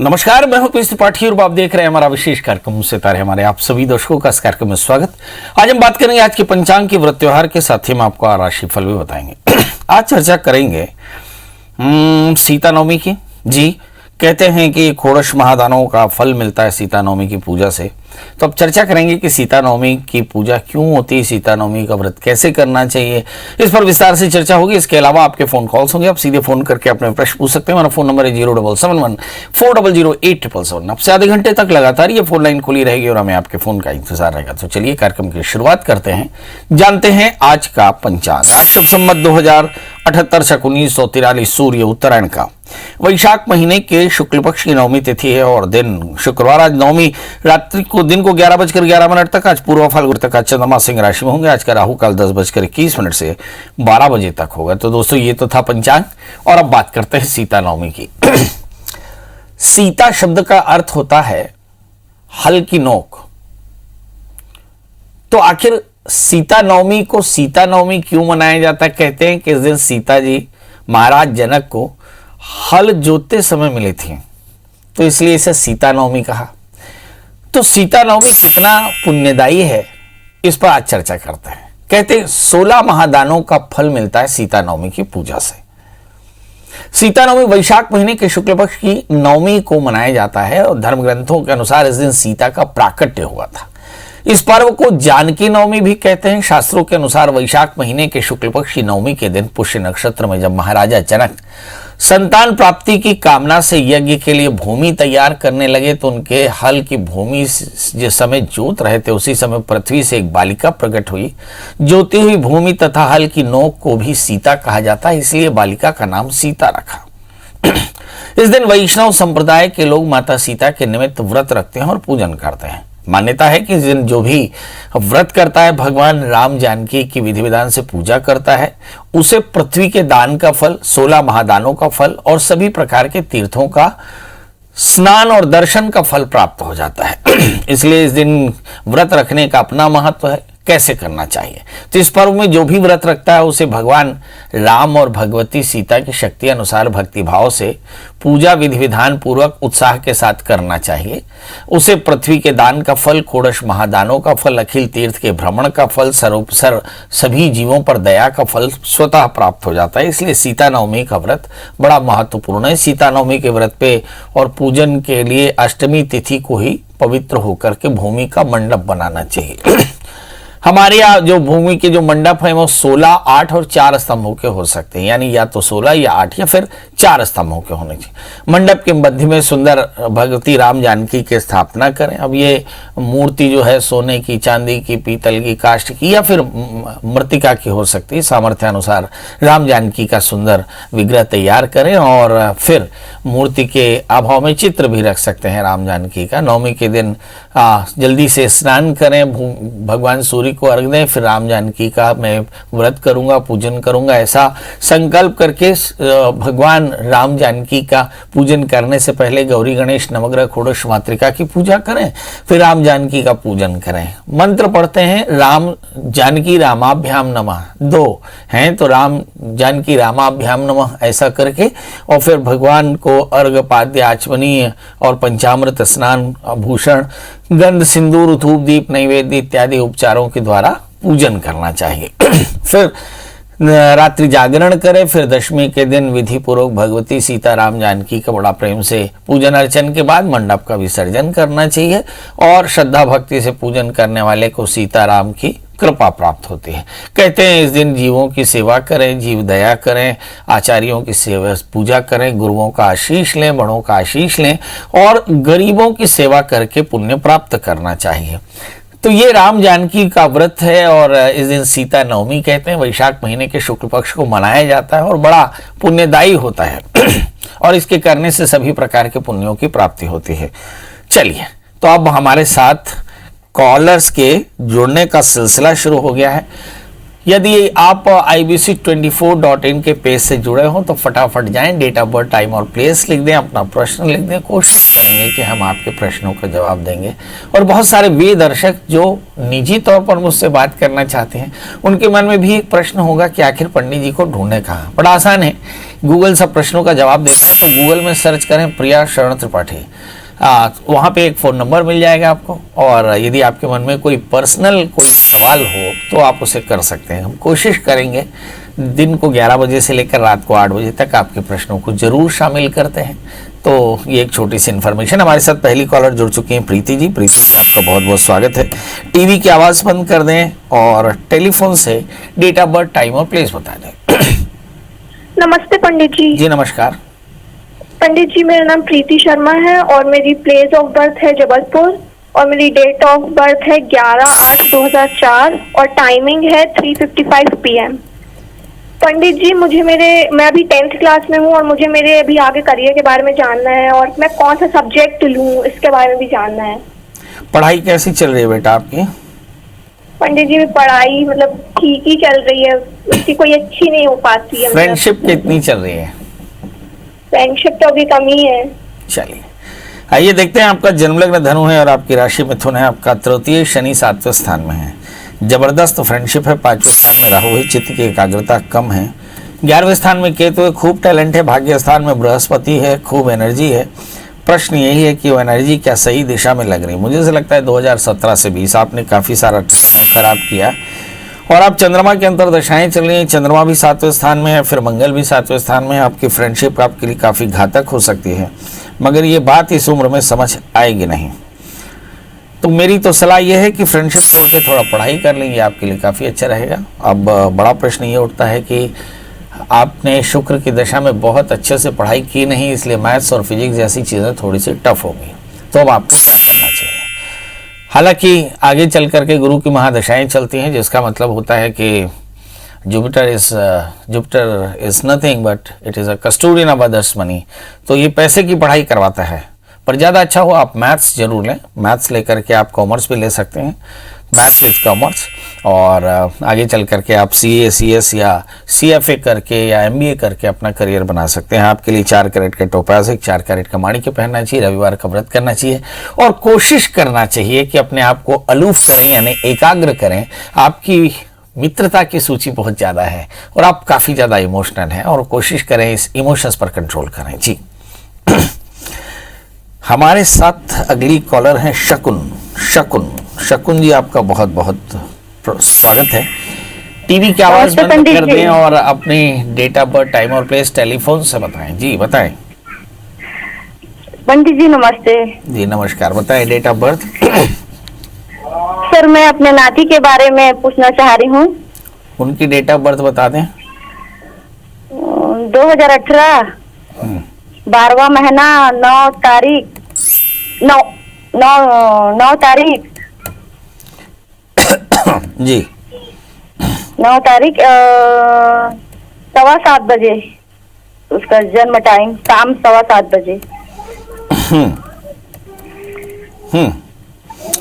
नमस्कार, मैं हूं पीयूष त्रिपाठी और आप देख रहे हैं हमारा विशेष कार्यक्रम सितारे। हमारे आप सभी दर्शकों का इस कार्यक्रम में स्वागत। आज हम बात करेंगे आज के पंचांग के व्रत त्योहार के साथ ही हम आपको राशिफल भी बताएंगे। आज चर्चा करेंगे सीता नवमी की। जी, कहते हैं कि खोड़श महादानों का फल मिलता है सीता नवमी की पूजा से। तो अब चर्चा करेंगे कि सीता नवमी की पूजा क्यों होती है, सीता नवमी का व्रत कैसे करना चाहिए, इस पर विस्तार से चर्चा होगी। इसके अलावा आपके फोन कॉल्स होंगे, आप सीधे फोन करके अपने प्रश्न पूछ सकते हैं। हमारा फोन नंबर है 07714008777। आपसे आधे घंटे तक लगातार ये फोन लाइन खुली रहेगी और हमें आपके फोन का इंतजार रहेगा। तो चलिए कार्यक्रम की शुरुआत करते हैं, जानते हैं आज का पंचांग। आज शब संवत 2078 शक 1943 सूर्य उत्तरायण का वैशाख महीने के शुक्ल पक्ष की नवमी तिथि है और दिन शुक्रवार। आज नवमी रात्रि को दिन को 11:11 तक आज पूर्व फाल्गुन तक आज चंद्रमा सिंह राशि में होंगे। आज का राहु काल 10:21 से 12 बजे तक होगा। तो दोस्तों ये तो था पंचांग और अब बात करते हैं सीता नवमी की। सीता शब्द का अर्थ होता है हल की नोक। तो आखिर सीता नवमी को सीता नवमी क्यों मनाया जाता है? कहते हैं कि इस दिन सीता जी महाराज जनक को हल जोतते समय मिली थी, तो इसलिए इसे सीता नवमी कहा। तो सीता नवमी कितना पुण्यदायी है, इस पर आज चर्चा करते हैं। कहते हैं 16 महादानों का फल मिलता है सीता नवमी की पूजा से। सीता नवमी वैशाख महीने के शुक्ल पक्ष की नवमी को मनाया जाता है और धर्म ग्रंथों के अनुसार इस दिन सीता का प्राकट्य हुआ था। इस पर्व को जानकी नवमी भी कहते हैं। शास्त्रों के अनुसार वैशाख महीने के शुक्ल पक्ष की नवमी के दिन पुष्य नक्षत्र में जब महाराजा जनक संतान प्राप्ति की कामना से यज्ञ के लिए भूमि तैयार करने लगे, तो उनके हल की भूमि जिस समय जोत रहे थे उसी समय पृथ्वी से एक बालिका प्रकट हुई। जोती हुई भूमि तथा हल की नोक को भी सीता कहा जाता है, इसलिए बालिका का नाम सीता रखा। इस दिन वैष्णव संप्रदाय के लोग माता सीता के निमित्त व्रत रखते हैं और पूजन करते हैं। मान्यता है कि इस दिन जो भी व्रत करता है, भगवान राम जानकी की विधि विधान से पूजा करता है, उसे पृथ्वी के दान का फल, 16 महादानों का फल और सभी प्रकार के तीर्थों का स्नान और दर्शन का फल प्राप्त हो जाता है। इसलिए इस दिन व्रत रखने का अपना महत्व है। कैसे करना चाहिए? तो इस पर्व में जो भी व्रत रखता है उसे भगवान राम और भगवती सीता की शक्ति अनुसार भक्ति भाव से पूजा विधि विधान पूर्वक उत्साह के साथ करना चाहिए। उसे पृथ्वी के दान का फल, खोड़श महादानों का फल, अखिल तीर्थ के भ्रमण का फल, सभी जीवों पर दया का फल स्वतः प्राप्त हो जाता है। इसलिए सीता नवमी का व्रत बड़ा महत्वपूर्ण है। सीता नवमी के व्रत पे और पूजन के लिए अष्टमी तिथि को ही पवित्र होकर के भूमि का मंडप बनाना चाहिए। हमारे यहाँ जो भूमि के जो मंडप है वो 16, 8 और 4 स्तंभों के हो सकते हैं, यानी या तो 16 या 8 या फिर 4 स्तंभों के होने चाहिए। मंडप के मध्य में सुंदर भगवती राम जानकी की स्थापना करें। अब ये मूर्ति जो है सोने की, चांदी की, पीतल की, काष्ठ की या फिर मृतिका की हो सकती है। सामर्थ्य अनुसार राम जानकी का सुंदर विग्रह तैयार करें और फिर मूर्ति के अभाव में चित्र भी रख सकते हैं राम जानकी का। नवमी के दिन जल्दी से स्नान करें, भगवान सूर्य को अर्घ दें, फिर राम जानकी का मैं व्रत करूंगा, पूजन करूंगा, ऐसा संकल्प करके भगवान राम जानकी का पूजन करने से पहले गौरी गणेश नवग्रह खोड़श मातृका की पूजा करें, फिर राम जानकी का पूजन करें। मंत्र पढ़ते हैं राम जानकी रामाभ्याम नमः, 2 हैं तो राम जानकी रामाभ्याम नमः ऐसा करके और फिर भगवान को अर्घ पाद्य आचमनीय और पंचामृत स्नान, भूषण, गंध, सिंदूर, धूप, दीप, नैवेद्य इत्यादि उपचारों के द्वारा पूजन करना चाहिए। फिर रात्रि जागरण करें। फिर दशमी के दिन विधि पूर्वक भगवती सीता राम जानकी का बड़ा प्रेम से पूजन अर्चन के बाद मंडप का विसर्जन करना चाहिए और श्रद्धा भक्ति से पूजन करने वाले को सीता राम की कृपा प्राप्त होती है। कहते हैं इस दिन जीवों की सेवा करें, जीव दया करें, आचार्यों की सेवा पूजा करें, गुरुओं का आशीष लें, बड़ों का आशीष लें और गरीबों की सेवा करके पुण्य प्राप्त करना चाहिए। तो ये राम जानकी का व्रत है और इस दिन सीता नवमी कहते हैं। वैशाख महीने के शुक्ल पक्ष को मनाया जाता है और बड़ा पुण्यदायी होता है और इसके करने से सभी प्रकार के पुण्यों की प्राप्ति होती है। चलिए, तो अब हमारे साथ कॉलर्स के जुड़ने का सिलसिला शुरू हो गया है। यदि आप ibc24.in के पेज से जुड़े हो तो फटाफट जाएं, डेट ऑफ बर्थ, टाइम और प्लेस लिख दें, अपना प्रश्न लिख दें। कोशिश करेंगे कि हम आपके प्रश्नों का जवाब देंगे। और बहुत सारे वे दर्शक जो निजी तौर पर मुझसे बात करना चाहते हैं, उनके मन में भी एक प्रश्न होगा कि आखिर पंडित जी को ढूंढने कहाँ। बड़ा आसान है, गूगल सब प्रश्नों का जवाब देता है। तो गूगल में सर्च करें प्रिया शरण त्रिपाठी, वहाँ पे एक फ़ोन नंबर मिल जाएगा आपको। और यदि आपके मन में कोई पर्सनल कोई सवाल हो तो आप उसे कर सकते हैं। हम कोशिश करेंगे दिन को 11 बजे से लेकर रात को 8 बजे तक आपके प्रश्नों को जरूर शामिल करते हैं। तो ये एक छोटी सी इन्फॉर्मेशन। हमारे साथ पहली कॉलर जुड़ चुकी हैं प्रीति जी। प्रीति जी, आपका बहुत बहुत स्वागत है। टीवी की आवाज़ बंद कर दें और टेलीफोन से डेट ऑफ बर्थ, टाइम और प्लेस बता दें। नमस्ते पंडित जी। जी नमस्कार। पंडित जी, मेरा नाम प्रीति शर्मा है और मेरी प्लेस ऑफ बर्थ है जबलपुर और मेरी डेट ऑफ बर्थ है 11/8/2004 और टाइमिंग है 3:55 PM। पंडित जी, मैं अभी 10th क्लास में हूँ और मुझे मेरे अभी आगे करियर के बारे में जानना है और मैं कौन सा सब्जेक्ट लूँ इसके बारे में भी जानना है। पढ़ाई कैसी चल रही है बेटा आपकी? पंडित जी, पढ़ाई मतलब ठीक ही चल रही है, उसकी कोई अच्छी नहीं हो पाती है। फ्रेंडशिप कितनी चल रही है? फ्रेंडशिप तो अभी कम ही है। चलिए आइए देखते हैं। आपका जन्म लग्न धनु है और आपकी राशि मिथुन है। आपका तृतीय शनि 7वें स्थान में है। जबरदस्त फ्रेंडशिप है। 5वें स्थान में राहु है। चित्त की एकाग्रता कम है। 11वें स्थान में केतु है। खूब टैलेंट है। भाग्य स्थान में बृहस्पति है। खूब एनर्जी है। प्रश्न यही है कि वो एनर्जी क्या सही दिशा में लग रही है। मुझे ऐसा लगता है 2017 से 20 आपने काफ़ी सारा समय खराब किया और आप चंद्रमा के अंतर दशाएं चल रही हैं। चंद्रमा भी 7वें स्थान में है, फिर मंगल भी 7वें स्थान में है। आपकी फ्रेंडशिप आपके लिए काफ़ी घातक हो सकती है, मगर ये बात इस उम्र में समझ आएगी नहीं। तो मेरी तो सलाह यह है कि फ्रेंडशिप छोड़ के थोड़ा पढ़ाई कर लेंगे, आपके लिए काफ़ी अच्छा रहेगा। अब बड़ा प्रश्न ये उठता है कि आपने शुक्र की दशा में बहुत अच्छे से पढ़ाई की नहीं, इसलिए मैथ्स और फिजिक्स जैसी चीज़ें थोड़ी सी टफ होंगी। तो अब आपको क्या करना चाहिए? हालांकि आगे चल करके गुरु की महादशाएं चलती हैं, जिसका मतलब होता है कि Jupiter is nothing but it is a custodian of others money. तो ये पैसे की पढ़ाई करवाता है, पर ज़्यादा अच्छा हो आप मैथ्स जरूर लें। मैथ्स लेकर के आप कॉमर्स भी ले सकते हैं, मैथ्स विथ कॉमर्स, और आगे चल करके आप CA CS या CFA करके या MBA करके अपना करियर बना सकते हैं। आपके लिए 4 कैरेट का टोपाजिक, 4 कैरेट का माणिक्य पहनना चाहिए, रविवार का व्रत करना चाहिए और कोशिश करना चाहिए कि अपने आप को अलूफ करें, यानी एकाग्र करें। आपकी मित्रता की सूची बहुत ज़्यादा है और आप काफ़ी ज़्यादा इमोशनल हैं, और कोशिश करें इस इमोशंस पर कंट्रोल करें। जी हमारे साथ अगली कॉलर हैं शकुन जी, आपका बहुत बहुत स्वागत है। टीवी की आवाज बंद कर दें और अपनी डेट ऑफ बर्थ, टाइम और प्लेस टेलीफोन से बताएं। जी बताएं। पंडित जी नमस्ते। जी नमस्कार, बताएं डेट ऑफ बर्थ। सर, मैं अपने नाती के बारे में पूछना चाह रही हूँ। उनकी डेट ऑफ बर्थ बता दें। 2018 12वां महीना 9 तारीख 9 तारीख जी 9 तारीख 7:15 बजे उसका जन्म टाइम, शाम 7:15 बजे।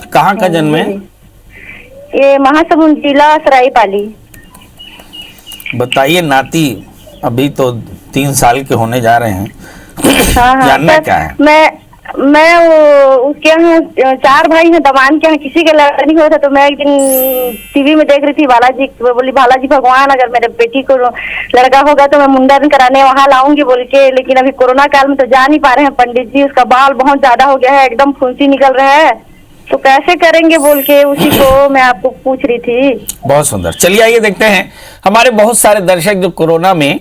कहाँ का जन्म है? ये महासमुंद जिला सरायपाली। बताइए। नाती अभी तो 3 साल के होने जा रहे हैं। हाँ, जानना क्या है? मैं उसके यहाँ 4 भाई हैं, दमान के यहाँ किसी के लड़का नहीं हुआ था। तो मैं एक दिन टीवी में देख रही थी बालाजी, बोली बालाजी भगवान, अगर मेरे बेटी को लड़का होगा तो मैं मुंडन कराने वहाँ लाऊंगी बोल के। लेकिन अभी कोरोना काल में तो जा नहीं पा रहे हैं पंडित जी। उसका बाल बहुत ज्यादा हो गया है, एकदम फुंसी निकल रहा है, तो कैसे करेंगे बोल के उसी को मैं आपको पूछ रही थी। बहुत सुंदर। चलिए आइए देखते हैं। हमारे बहुत सारे दर्शक जो कोरोना में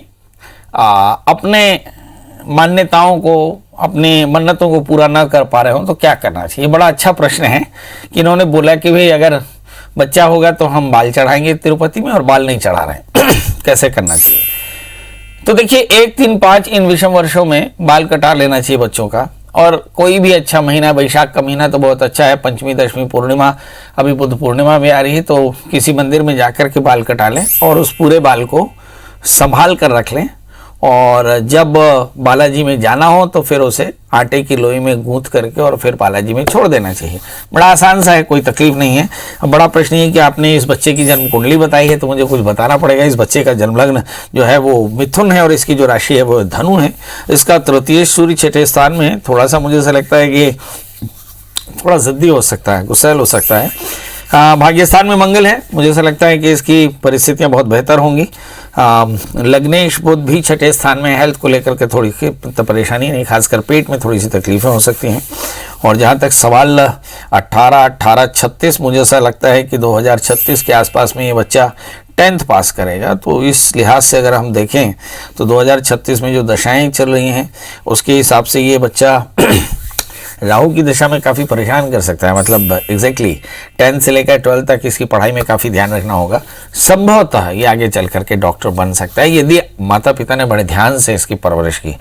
अपने मान्यताओं को, अपनी मन्नतों को पूरा ना कर पा रहे हो तो क्या करना चाहिए। बड़ा अच्छा प्रश्न है कि इन्होंने बोला कि भाई अगर बच्चा होगा तो हम बाल चढ़ाएंगे तिरुपति में, और बाल नहीं चढ़ा रहे हैं कैसे करना चाहिए। तो देखिए 1, 3, 5 इन विषम वर्षों में बाल कटा लेना चाहिए बच्चों का। और कोई भी अच्छा महीना, बैशाख का महीना तो बहुत अच्छा है, पंचमी, दशमी, पूर्णिमा, अभी बुद्ध पूर्णिमा भी आ रही है, तो किसी मंदिर में जाकर के बाल कटा लें और उस पूरे बाल को संभाल कर रख लें और जब बालाजी में जाना हो तो फिर उसे आटे की लोई में गूंथ करके और फिर बालाजी में छोड़ देना चाहिए। बड़ा आसान सा है, कोई तकलीफ नहीं है। अब बड़ा प्रश्न ये कि आपने इस बच्चे की जन्म कुंडली बताई है तो मुझे कुछ बताना पड़ेगा। इस बच्चे का जन्म लग्न जो है वो मिथुन है और इसकी जो राशि है वो धनु है। इसका तृतीय सूर्य छठे स्थान में है। थोड़ा सा मुझे ऐसा लगता है कि थोड़ा जिद्दी हो सकता है, गुस्सैल हो सकता है। भाग्यस्थान में मंगल है। मुझे ऐसा लगता है कि इसकी परिस्थितियां बहुत बेहतर होंगी। लग्नेश बुध भी छठे स्थान में, हेल्थ को लेकर के थोड़ी परेशानी नहीं, खासकर पेट में थोड़ी सी तकलीफें हो सकती हैं। और जहाँ तक सवाल 18-36 मुझे ऐसा लगता है कि 2036 के आसपास में ये बच्चा 10th पास करेगा। तो इस लिहाज से अगर हम देखें तो 2036 में जो दशाएं चल रही हैं उसके हिसाब से ये बच्चा राहु की दशा में काफ़ी परेशान कर सकता है। मतलब एग्जैक्टली 10 से लेकर 12 तक इसकी पढ़ाई में काफ़ी ध्यान रखना होगा। संभवतः ये आगे चल करके डॉक्टर बन सकता है यदि माता पिता ने बड़े ध्यान से इसकी परवरिश की।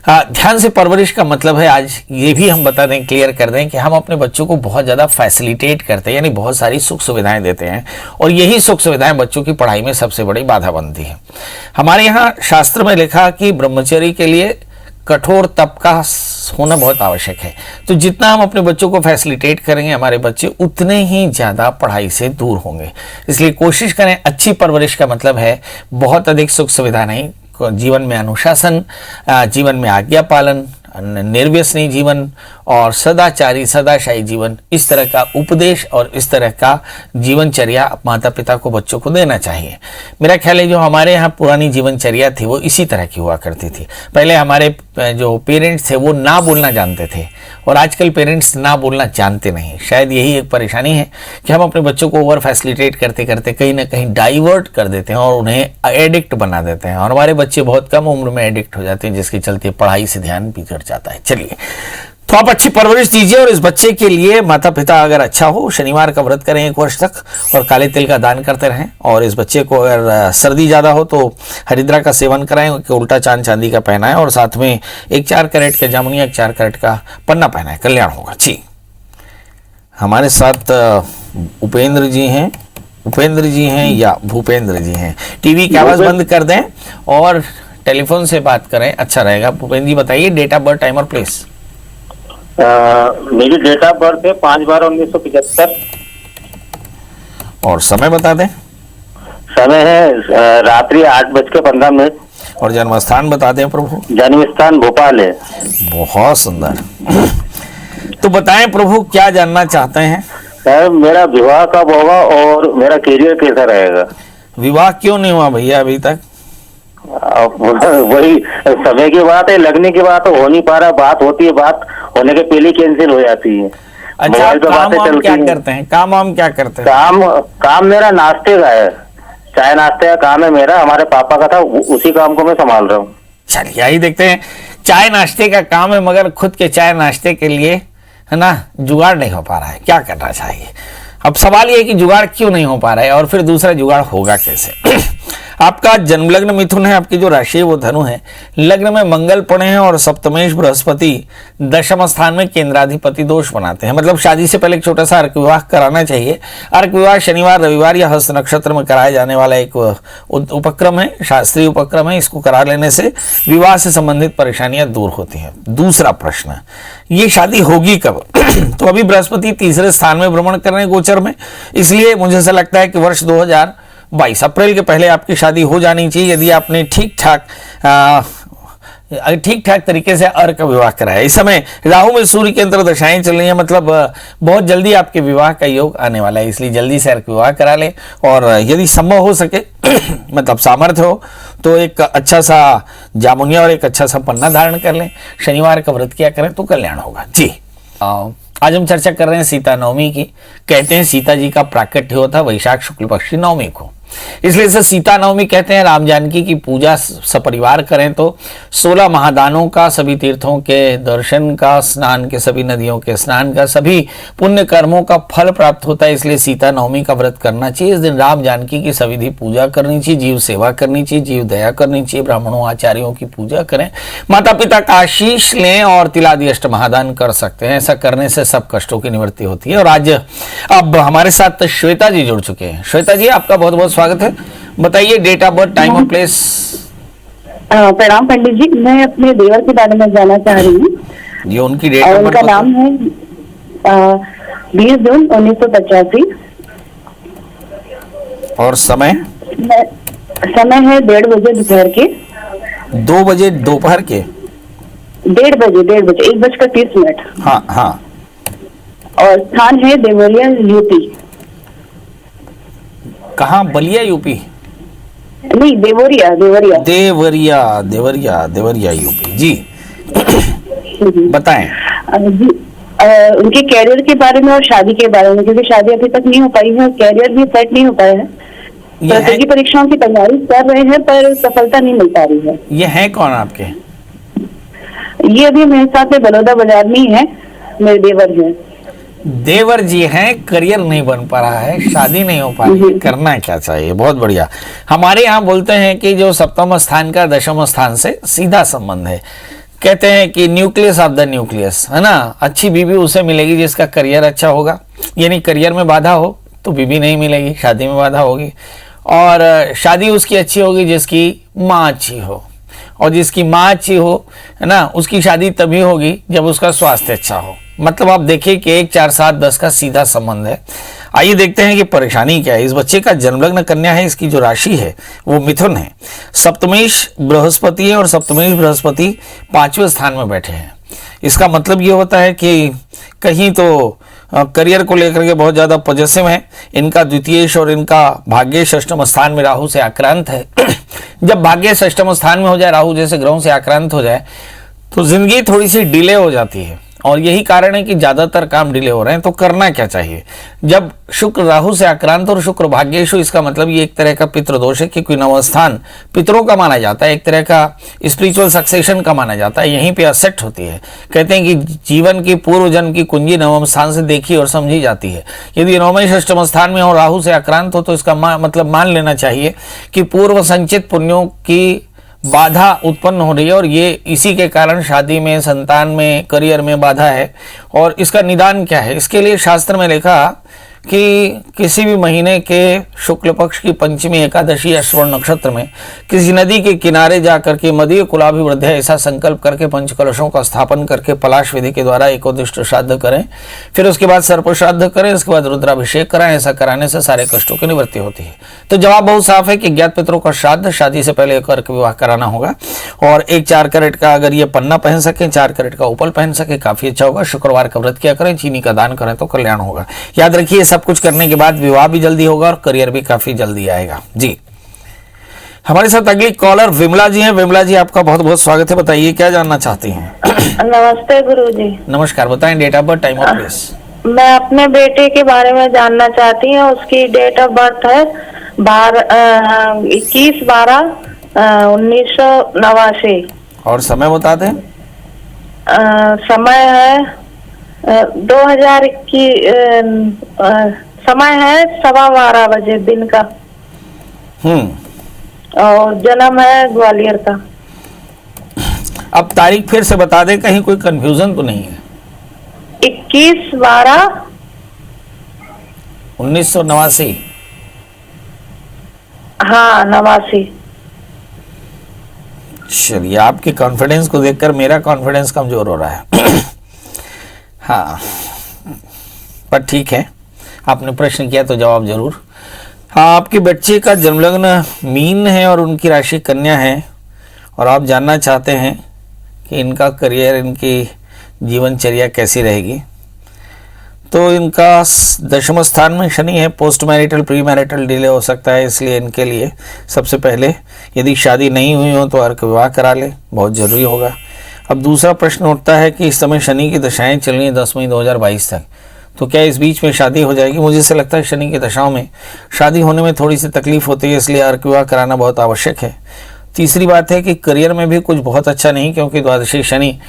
ध्यान से परवरिश का मतलब है, आज ये भी हम बता दें, क्लियर कर दें कि हम अपने बच्चों को बहुत ज़्यादा फैसिलिटेट करते हैं, यानी बहुत सारी सुख सुविधाएं देते हैं और यही सुख सुविधाएं बच्चों की पढ़ाई में सबसे बड़ी बाधा बनती है। हमारे यहाँ शास्त्र में लिखा कि ब्रह्मचर्य के लिए कठोर तप का होना बहुत आवश्यक है। तो जितना हम अपने बच्चों को फैसिलिटेट करेंगे हमारे बच्चे उतने ही ज़्यादा पढ़ाई से दूर होंगे। इसलिए कोशिश करें, अच्छी परवरिश का मतलब है बहुत अधिक सुख सुविधा नहीं, जीवन में अनुशासन, जीवन में आज्ञा पालन, निर्व्यसनी जीवन और सदाचारी सदाशाही जीवन, इस तरह का उपदेश और इस तरह का जीवनचर्या माता पिता को बच्चों को देना चाहिए। मेरा ख्याल है जो हमारे यहाँ पुरानी जीवनचर्या थी वो इसी तरह की हुआ करती थी। पहले हमारे जो पेरेंट्स थे वो ना बोलना जानते थे और आजकल पेरेंट्स ना बोलना जानते नहीं। शायद यही एक परेशानी है कि हम अपने बच्चों को ओवर फैसिलिटेट करते करते कहीं ना कहीं डाइवर्ट कर देते हैं और उन्हें एडिक्ट बना देते हैं और हमारे बच्चे बहुत कम उम्र में एडिक्ट हो जाते हैं, जिसके चलते पढ़ाई से ध्यान बिगड़ जाता है। चलिए, तो आप अच्छी परवरिश दीजिए और इस बच्चे के लिए माता पिता अगर अच्छा हो, शनिवार का व्रत करें 1 वर्ष तक और काले तिल का दान करते रहें। और इस बच्चे को अगर सर्दी ज़्यादा हो तो हरिद्रा का सेवन कराएं, उल्टा चांद चांदी का पहनाएं और साथ में एक 4 कैरेट का जामुनिया, 4 कैरेट का पन्ना पहनाएं, कल्याण होगा। जी, हमारे साथ उपेंद्र जी हैं। उपेंद्र जी हैं या भूपेंद्र जी हैं? टीवी की आवाज़ बंद कर दें और टेलीफोन से बात करें, अच्छा रहेगा। भूपेंद्र जी बताइए डेट ऑफ बर्थ, टाइम और प्लेस। मेरी डेट ऑफ बर्थ है 5/12/1975 और समय बता दें। समय है रात्रि 8:15 और जन्म स्थान बता दें प्रभु। जन्म स्थान भोपाल है। बहुत सुंदर। तो बताएं प्रभु, क्या जानना चाहते हैं? सर, मेरा विवाह कब होगा और मेरा करियर कैसा रहेगा? विवाह क्यों नहीं हुआ भैया अभी तक? वही समय की बात है, लगने की बात हो नहीं पा रहा, बात होती है, बात होने के पहले कैंसिल हो जाती है। अच्छा, काम वाम क्या करते हैं? काम वाम क्या करते हैं? काम मेरा नाश्ते का है, चाय नाश्ते का काम है मेरा, हमारे पापा का था, उसी काम को मैं संभाल रहा हूँ। चलिए यही देखते हैं। चाय नाश्ते का काम है मगर खुद के चाय नाश्ते के लिए है ना जुगाड़ नहीं हो पा रहा है, क्या करना चाहिए? अब सवाल ये है कि जुगाड़ क्यों नहीं हो पा रहा है और फिर दूसरा जुगाड़ होगा कैसे? आपका जन्म लग्न मिथुन है, आपकी जो राशि है वो धनु है, लग्न में मंगल पड़े हैं और सप्तमेश बृहस्पति दशम स्थान में केंद्राधिपति दोष बनाते हैं। मतलब शादी से पहले एक छोटा सा अर्क विवाह कराना चाहिए। अर्क विवाह शनिवार रविवार या हस्त नक्षत्र में कराया जाने वाला एक उपक्रम है, शास्त्रीय उपक्रम है। इसको करा लेने से विवाह से संबंधित परेशानियां दूर होती हैं। दूसरा प्रश्न, ये शादी होगी कब? तो अभी बृहस्पति तीसरे स्थान में भ्रमण कर रहे हैं गोचर में, इसलिए मुझे ऐसा लगता है कि वर्ष 2022 अप्रैल के पहले आपकी शादी हो जानी चाहिए यदि आपने ठीक ठाक तरीके से अर्क विवाह कराया। इस समय राहु में सूर्य के अंतर दशाएं चल रही हैं, मतलब बहुत जल्दी आपके विवाह का योग आने वाला है, इसलिए जल्दी से अर्क विवाह करा लें और यदि संभव हो सके मतलब सामर्थ्य हो तो एक अच्छा सा जामुनिया और एक अच्छा सा पन्ना धारण कर लें, शनिवार का व्रत किया करें तो कल्याण होगा। जी, आज हम चर्चा कर रहे हैं सीता नवमी की। कहते हैं सीता जी का प्राकट्य हुआ था वैशाख शुक्ल पक्ष की नवमी को, इसलिए इसे सीता नवमी कहते हैं। राम जानकी की पूजा सपरिवार करें तो 16 महादानों का, सभी तीर्थों के दर्शन का, स्नान के, सभी नदियों के स्नान का, सभी पुण्य कर्मों का फल प्राप्त होता है। इसलिए सीता नवमी का व्रत करना चाहिए। इस दिन राम जानकी की सविधि पूजा करनी चाहिए, जीव सेवा करनी चाहिए, जीव दया करनी चाहिए, ब्राह्मणों आचार्यों की पूजा करें, माता पिता का आशीष लें और तिलादि अष्ट महादान कर सकते हैं। ऐसा करने से सब कष्टों की निवृत्ति होती है। और आज अब हमारे साथ श्वेता जी जुड़ चुके हैं। श्वेता जी, आपका बहुत बहुत स्वागत है। बताइए डेट ऑफ बर्थ, टाइम और प्लेस। प्रणाम पंडित जी, मैं अपने देवर के बारे में जानना चाह रही हूँ। ये उनकी डेट और ऑफ उनका बर्थ नाम है 20 जून 1985। और समय समय है 1:30 बजे दोपहर के। 2 बजे दोपहर के? 1:30 बजे 1:30। हाँ हाँ। और स्थान है देवरिया यूपी। कहाँ? बलिया यूपी? नहीं, देवरिया देवरिया। देवरिया देवरिया देवरिया यूपी। जी बताएं। जी, उनके कैरियर के बारे में और शादी के बारे में, क्योंकि शादी अभी तक नहीं हो पाई है, कैरियर भी सेट नहीं हो पाया है। प्रतियोगी परीक्षाओं की तैयारी कर रहे हैं पर सफलता नहीं मिल पा रही है। ये है कौन आपके? ये अभी मेरे साथ में बलौदा बाजार में ही है, मेरे देवर हैं। देवर जी हैं, करियर नहीं बन पा रहा है, शादी नहीं हो पा रही है, करना क्या चाहिए? बहुत बढ़िया। हमारे यहाँ बोलते हैं कि जो सप्तम स्थान का दशम स्थान से सीधा संबंध है। कहते हैं कि न्यूक्लियस ऑफ द न्यूक्लियस, है ना। अच्छी बीवी उसे मिलेगी जिसका करियर अच्छा होगा, यानी करियर में बाधा हो तो बीवी नहीं मिलेगी, शादी में बाधा होगी। और शादी उसकी अच्छी होगी जिसकी माँ अच्छी हो, और जिसकी माँ अच्छी हो, है ना, उसकी शादी तभी होगी जब उसका स्वास्थ्य अच्छा हो। मतलब आप देखिए कि 1 4 7 10 का सीधा संबंध है। आइए देखते हैं कि परेशानी क्या है। इस बच्चे का जन्मलग्न कन्या है, इसकी जो राशि है वो मिथुन है, सप्तमेश बृहस्पति है, और सप्तमेश बृहस्पति 5वें स्थान में बैठे हैं। इसका मतलब ये होता है कि कहीं तो करियर को लेकर के बहुत ज्यादा पॉजिटिव है। इनका द्वितीयेश और इनका भाग्येश अष्टम स्थान में राहु से आक्रांत है। जब भाग्येश अष्टम स्थान में हो जाए, राहु जैसे ग्रहों से आक्रांत हो जाए, तो जिंदगी थोड़ी सी डिले हो जाती है, और यही कारण है कि ज्यादातर काम डिले हो रहे हैं। तो करना क्या चाहिए? जब शुक्र राहु से आक्रांत और शुक्र भाग्येश हो, इसका मतलब ये एक तरह का पितृदोष है, क्योंकि नवस्थान पितरों का माना जाता है, एक तरह का स्पिरिचुअल सक्सेशन का माना जाता है, यहीं पे असेट होती है। कहते हैं कि जीवन की पूर्व जन्म की कुंजी नवम स्थान से देखी और समझी जाती है। यदि नवमेश अष्टम स्थान में हो, राहु से आक्रांत हो, तो इसका मतलब मान लेना चाहिए कि पूर्व संचित पुण्यों की बाधा उत्पन्न हो रही है, और ये इसी के कारण शादी में, संतान में, करियर में बाधा है। और इसका निदान क्या है? इसके लिए शास्त्र में लिखा कि किसी भी महीने के शुक्ल पक्ष की पंचमी एकादशी या श्रवण नक्षत्र में किसी नदी के किनारे जाकर के मदीय कुलाभिवृद्धि ऐसा संकल्प करके पंच कलशों का स्थापन करके पलाश विधि के द्वारा एकोदिष्ट श्राद्ध करें, फिर उसके बाद सर्प श्राद्ध करें, उसके बाद रुद्राभिषेक कराएं। ऐसा कराने से सारे कष्टों की निवृत्ति होती है। तो जवाब बहुत साफ है कि ज्ञात पितरों का श्राद्ध शादी से पहले कर्क विवाह कराना होगा, और एक 4 कैरेट का अगर ये पन्ना पहन सके, 4 कैरेट का उपल पहन सके, काफी अच्छा होगा। शुक्रवार का व्रत किया करें, चीनी का दान करें तो कल्याण होगा। याद रखिए, सब कुछ करने के बाद विवाह भी जल्दी होगा और करियर भी काफी जल्दी आएगा। जी, हमारे साथ अगली कॉलर विमला जी हैं। विमला जी, आपका बहुत बहुत स्वागत है। बताइए क्या जानना चाहती हैं? नमस्ते गुरुजी। नमस्कार, बताएं date of birth, time of place. मैं अपने बेटे के बारे में जानना चाहती हूँ। उसकी डेट ऑफ बर्थ है 21/12/1989। और समय बता दें। समय है 2021। समय है 12:15 बजे दिन का। और जन्म है ग्वालियर का। अब तारीख फिर से बता दें, कहीं कोई कंफ्यूजन तो नहीं है। 21/12/1989। हाँ, 89। चलिए, आपके कॉन्फिडेंस को देखकर मेरा कॉन्फिडेंस कमजोर हो रहा है। हाँ, पर ठीक है, आपने प्रश्न किया तो जवाब जरूर। हाँ, आपके बच्चे का जन्मलग्न मीन है और उनकी राशि कन्या है, और आप जानना चाहते हैं कि इनका करियर, इनकी जीवनचर्या कैसी रहेगी। तो इनका दशम स्थान में शनि है, post marital pre marital delay हो सकता है, इसलिए इनके लिए सबसे पहले यदि शादी नहीं हुई हो तो अर्क विवाह करा ले, बहुत जरूरी होगा। अब दूसरा प्रश्न उठता है कि इस समय शनि की दशाएं चल रही हैं 10 मई 2022 तक, तो क्या इस बीच में शादी हो जाएगी? मुझे ऐसा लगता है शनि की दशाओं में शादी होने में थोड़ी सी तकलीफ होती है, इसलिए अर्क विवाह कराना बहुत आवश्यक है। तीसरी बात है कि करियर में भी कुछ बहुत अच्छा नहीं, क्योंकि द्वादशी शनि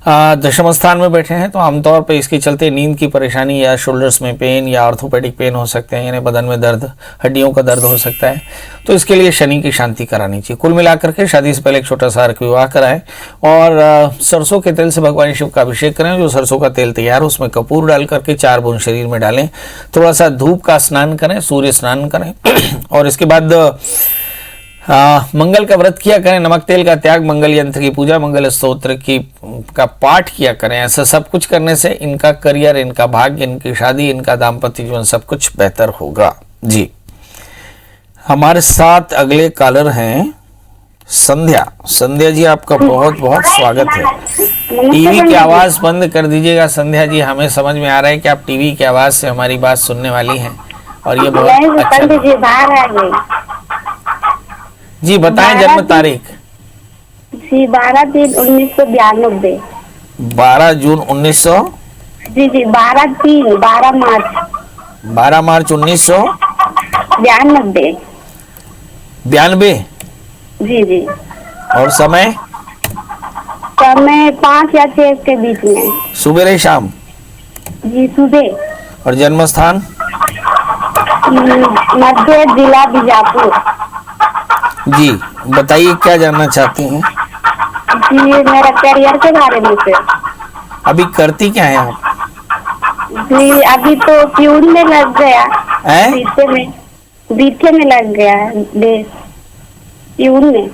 दशम स्थान में बैठे हैं, तो आमतौर पर इसके चलते नींद की परेशानी या शोल्डर्स में पेन या ऑर्थोपेडिक पेन हो सकते हैं, यानी बदन में दर्द, हड्डियों का दर्द हो सकता है। तो इसके लिए शनि की शांति करानी चाहिए। कुल मिलाकर के शादी से पहले एक छोटा सा अर्क विवाह कराएं, और सरसों के तेल से भगवान शिव का अभिषेक करें। जो सरसों का तेल तैयार हो उसमें कपूर डाल करके 4 बूंद शरीर में डालें, थोड़ा सा धूप का स्नान करें, सूर्य स्नान करें, और इसके बाद मंगल का व्रत किया करें, नमक तेल का त्याग, मंगल यंत्र की पूजा, मंगल स्तोत्र की का पाठ किया करें। ऐसा सब कुछ करने से इनका करियर, इनका भाग्य, इनकी शादी, इनका दाम्पत्य जीवन सब कुछ बेहतर होगा। जी, हमारे साथ अगले कॉलर हैं संध्या। संध्या जी, आपका बहुत बहुत स्वागत है। टीवी की आवाज बंद कर दीजिएगा संध्या जी, हमें समझ में आ रहा है कि आप टीवी की आवाज से हमारी बात सुनने वाली हैं और ये बहुत अच्छा। जी बताएं जन्म तारीख। जी 12/3/1992। 12 जून 1900। जी 12 मार्च 1992। 92। जी और समय 5 या 6 के बीच में। सुबह शाम? जी सुबह। और जन्म स्थान? मध्य जिला बीजापुर। जी बताइए क्या जानना चाहती हैं? जी मेरा करियर के बारे में से। अभी करती क्या है आप? जी अभी तो प्यून में लग गया है? बीथे में लग गया है प्यून में।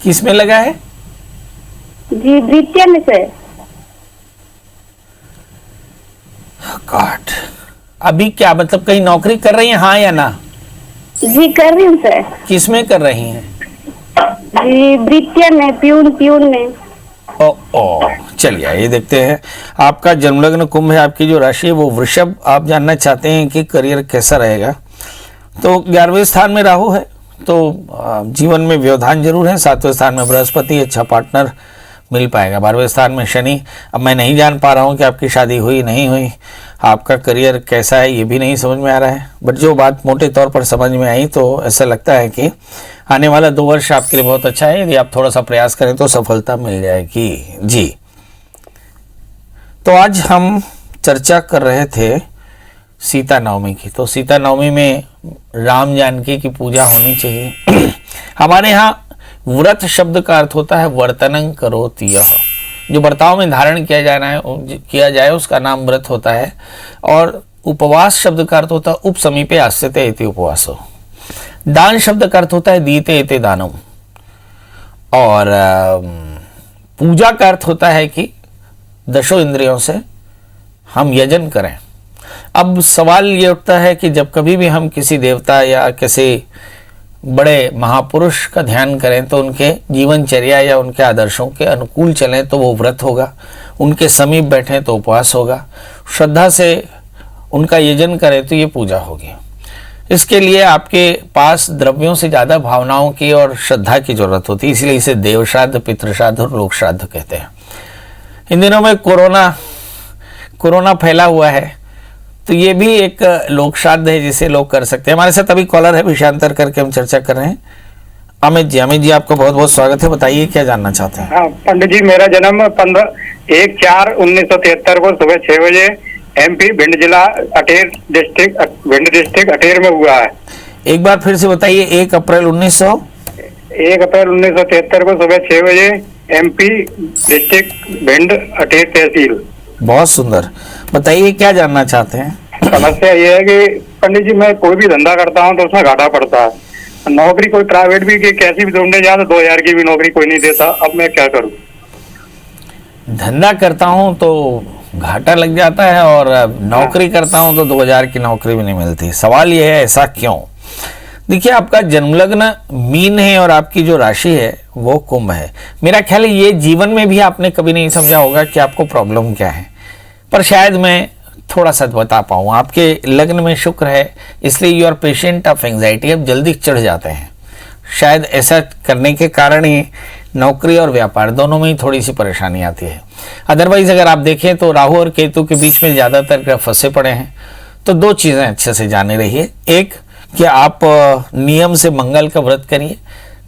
किस में लगा है? जी बीथे में से। गॉड, अभी क्या मतलब कहीं नौकरी कर रही हैं, हाँ या ना? जी कर रही हूँ सर। किस में कर रही हैं? जी बीथे में, प्यून में। ओ चलिए ये देखते हैं। आपका जन्मलग्न कुंभ है, आपकी जो राशि है वो वृषभ। आप जानना चाहते हैं कि करियर कैसा रहेगा। तो 11वें स्थान में राहु है, तो जीवन में व्यवधान जरूर है। 7वें स्थान में बृहस्पति, अच्छा पार्टनर मिल पाएगा। 12वें स्थान में शनि। अब मैं नहीं जान पा रहा हूँ कि आपकी शादी हुई नहीं हुई, आपका करियर कैसा है ये भी नहीं समझ में आ रहा है। बट जो बात मोटे तौर पर समझ में आई तो ऐसा लगता है कि आने वाला 2 वर्ष आपके लिए बहुत अच्छा है। यदि आप थोड़ा सा प्रयास करें तो सफलता मिल जाएगी। जी, तो आज हम चर्चा कर रहे थे सीता नवमी की। तो सीता नवमी में राम जानकी की पूजा होनी चाहिए। हमारे यहाँ व्रत शब्द का अर्थ होता है वर्तनं करोति यः, जो बर्ताव में धारण किया जाए उसका नाम व्रत होता है। और उपवास शब्द का अर्थ होता है उपसमीपे आस्यते इति उपवासो। दान शब्द का अर्थ होता है दीते इति दानम। और पूजा का अर्थ होता है कि 10 इंद्रियों से हम यजन करें। अब सवाल ये उठता है कि जब कभी भी हम किसी देवता या किसी बड़े महापुरुष का ध्यान करें तो उनके जीवनचर्या या उनके आदर्शों के अनुकूल चलें तो वो व्रत होगा, उनके समीप बैठें तो उपवास होगा, श्रद्धा से उनका यजन करें तो ये पूजा होगी। इसके लिए आपके पास द्रव्यों से ज़्यादा भावनाओं की और श्रद्धा की जरूरत होती है, इसलिए इसे देव श्राद्ध, पितृ श्राद्ध और लोक श्राद्ध कहते हैं। इन दिनों में कोरोना फैला हुआ है तो ये भी एक लोक श्राद्ध है जिसे लोग कर सकते हैं। हमारे साथ अभी कॉलर है, विषयांतर करके हम चर्चा कर रहे हैं। अमित जी आपका बहुत बहुत स्वागत है, बताइए क्या जानना चाहते हैं? हाँ पंडित जी, मेरा जन्म 1/4/1973 को सुबह 6 बजे MP भिंड जिला भिंड डिस्ट्रिक्ट अटेर में हुआ है। एक बार फिर से बताइए। 1 अप्रैल 1973 को सुबह 6 बजे MP डिस्ट्रिक्ट भिंड अटेर तहसील। बहुत सुंदर, बताइए क्या जानना चाहते हैं? समस्या ये है कि पंडित जी मैं कोई भी धंधा करता हूँ तो उसमें घाटा पड़ता है। नौकरी कोई प्राइवेट भी की कैसी भी ढूंढने जाए तो 2000 की भी नौकरी कोई नहीं देता। अब मैं क्या करूँ? धंधा करता हूँ तो घाटा लग जाता है और नौकरी करता हूँ तो 2000 की नौकरी भी नहीं मिलती। सवाल ये है ऐसा क्यों? देखिए, आपका जन्मलग्न मीन है और आपकी जो राशि है वो कुंभ है। मेरा ख्याल है ये जीवन में भी आपने कभी नहीं समझा होगा कि आपको प्रॉब्लम क्या है, पर शायद मैं थोड़ा सा बता पाऊँ। आपके लग्न में शुक्र है, इसलिए you are patient of anxiety, अब जल्दी चढ़ जाते हैं। शायद ऐसा करने के कारण ही नौकरी और व्यापार दोनों में ही थोड़ी सी परेशानी आती है। अदरवाइज अगर आप देखें तो राहु और केतु के बीच में ज़्यादातर ग्रह फंसे पड़े हैं। तो 2 चीज़ें अच्छे से जाने रहिए। एक कि आप नियम से मंगल का व्रत करिए।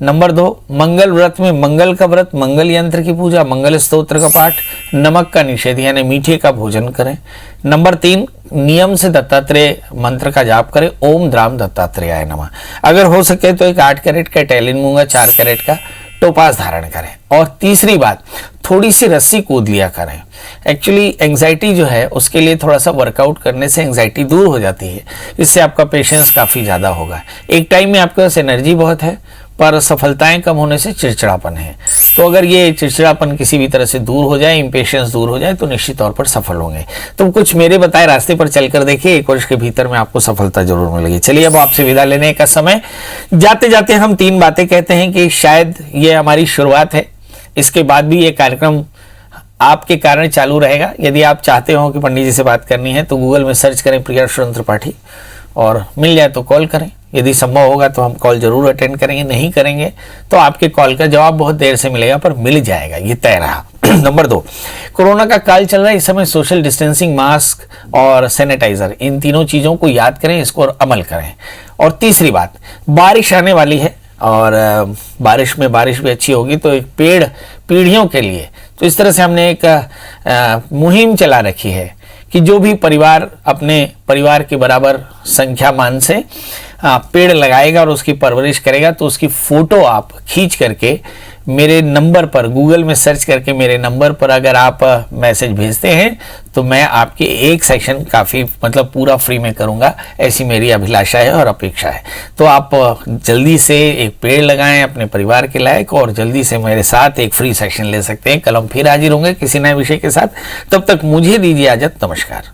नंबर 2, मंगल व्रत में मंगल का व्रत, मंगल यंत्र की पूजा, मंगल स्तोत्र का पाठ, नमक का निषेध यानी मीठे का भोजन करें। नंबर 3, नियम से दत्तात्रेय मंत्र का जाप करें, ओम द्राम दत्तात्रेयाय नमः। अगर हो सके तो एक 8 कैरेट का टैलिन मूंगा, 4 कैरेट का टोपास धारण करें। और तीसरी बात, थोड़ी सी रस्सी कूद लिया करें। एक्चुअली एंग्जाइटी जो है उसके लिए थोड़ा सा वर्कआउट करने से एंग्जाइटी दूर हो जाती है। इससे आपका पेशेंस काफ़ी ज़्यादा होगा। एक टाइम में आपके पास एनर्जी बहुत है, पर सफलताएं कम होने से चिड़चिड़ापन है। तो अगर ये चिड़चिड़ापन किसी भी तरह से दूर हो जाए, इंपेशेंस दूर हो जाए, तो निश्चित तौर पर सफल होंगे। तो कुछ मेरे बताए रास्ते पर चलकर देखिए, 1 वर्ष के भीतर में आपको सफलता जरूर मिलेगी। चलिए अब आपसे विदा लेने का समय। जाते जाते हम 3 बातें कहते हैं कि शायद ये हमारी शुरुआत है, इसके बाद भी ये कार्यक्रम आपके कारण चालू रहेगा। यदि आप चाहते हो कि पंडित जी से बात करनी है तो गूगल में सर्च करें प्रिया सुरेंद्र त्रिपाठी और मिल जाए तो कॉल करें। यदि संभव होगा तो हम कॉल जरूर अटेंड करेंगे, नहीं करेंगे तो आपके कॉल का जवाब बहुत देर से मिलेगा पर मिल जाएगा, ये तय रहा। नंबर 2, कोरोना का काल चल रहा है, इस समय सोशल डिस्टेंसिंग, मास्क और सैनिटाइजर, इन तीनों चीज़ों को याद करें, इसको अमल करें। और तीसरी बात, बारिश आने वाली है और बारिश भी अच्छी होगी तो एक पेड़ पीढ़ियों के लिए, तो इस तरह से हमने एक मुहिम चला रखी है कि जो भी परिवार अपने परिवार के बराबर संख्या मान से पेड़ लगाएगा और उसकी परवरिश करेगा तो उसकी फोटो आप खींच करके मेरे नंबर पर, गूगल में सर्च करके मेरे नंबर पर अगर आप मैसेज भेजते हैं तो मैं आपके एक सेक्शन काफ़ी मतलब पूरा फ्री में करूंगा, ऐसी मेरी अभिलाषा है और अपेक्षा है। तो आप जल्दी से एक पेड़ लगाएं अपने परिवार के लायक और जल्दी से मेरे साथ एक फ्री सेक्शन ले सकते हैं। कल हम फिर हाजिर होंगे किसी नए विषय के साथ, तब तक मुझे दीजिए इजाजत। नमस्कार।